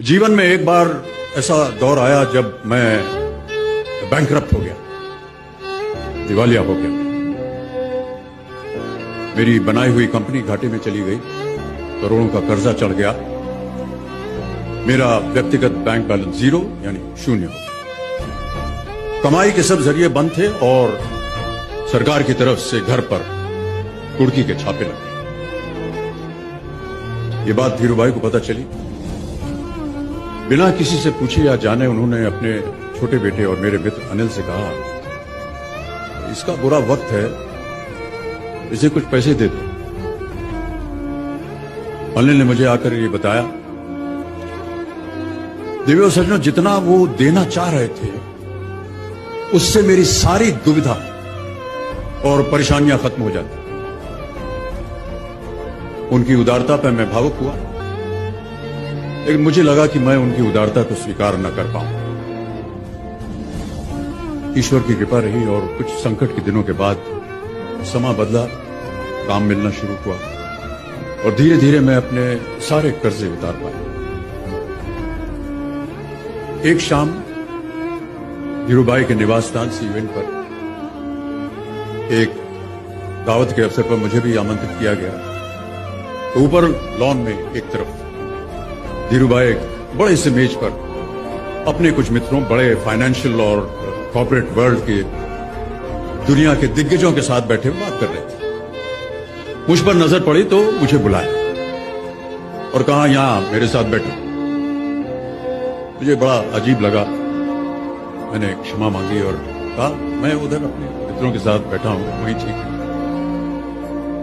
जीवन में एक बार ऐसा दौर आया जब मैं बैंकरप्ट हो गया, दिवालिया हो गया। मेरी बनाई हुई कंपनी घाटे में चली गई, करोड़ों का कर्जा चढ़ गया, मेरा व्यक्तिगत बैंक बैलेंस जीरो यानी शून्य हो गया। कमाई के सब जरिए बंद थे और सरकार की तरफ से घर पर कुर्की के छापे लगे। ये बात धीरूभाई को पता चली। बिना किसी से पूछे या जाने उन्होंने अपने छोटे बेटे और मेरे मित्र अनिल से कहा, इसका बुरा वक्त है, इसे कुछ पैसे दे दो। अनिल ने मुझे आकर ये बताया, देवी और सज्जनों, जितना वो देना चाह रहे थे उससे मेरी सारी दुविधा और परेशानियां खत्म हो जाती। उनकी उदारता पर मैं भावुक हुआ, लेकिन मुझे लगा कि मैं उनकी उदारता को स्वीकार न कर पाऊं। ईश्वर की कृपा रही और कुछ संकट के दिनों के बाद समा बदला, काम मिलना शुरू हुआ और धीरे धीरे मैं अपने सारे कर्जे उतार पाया। एक शाम धीरूभाई के निवास स्थान से इवेंट पर एक दावत के अवसर पर मुझे भी आमंत्रित किया गया। तो ऊपर लॉन में एक तरफ धीरूभाई बड़े से मेज पर अपने कुछ मित्रों, बड़े फाइनेंशियल और कॉर्पोरेट वर्ल्ड के दुनिया के दिग्गजों के साथ बैठे बात कर रहे थे। मुझ पर नजर पड़ी तो मुझे बुलाया और कहा, यहां मेरे साथ बैठो। मुझे बड़ा अजीब लगा, मैंने क्षमा मांगी और कहा, मैं उधर अपने मित्रों के साथ बैठा हूं, वही ठीक है।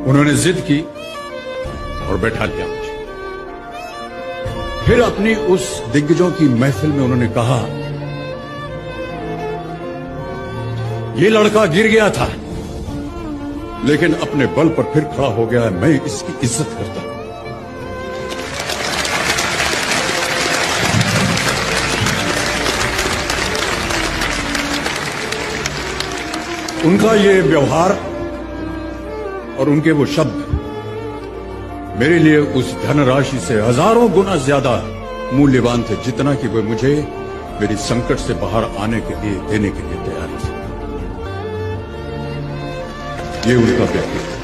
उन्होंने जिद की और बैठा लिया मुझे। फिर अपनी उस दिग्गजों की महफिल में उन्होंने कहा, ये लड़का गिर गया था लेकिन अपने बल पर फिर खड़ा हो गया है, मैं इसकी इज्जत करता हूं। उनका ये व्यवहार और उनके वो शब्द मेरे लिए उस धनराशि से हजारों गुना ज्यादा मूल्यवान थे, जितना कि वे मुझे मेरी संकट से बाहर आने के लिए, देने के लिए तैयार थे। ये उनका व्यक्तित्व।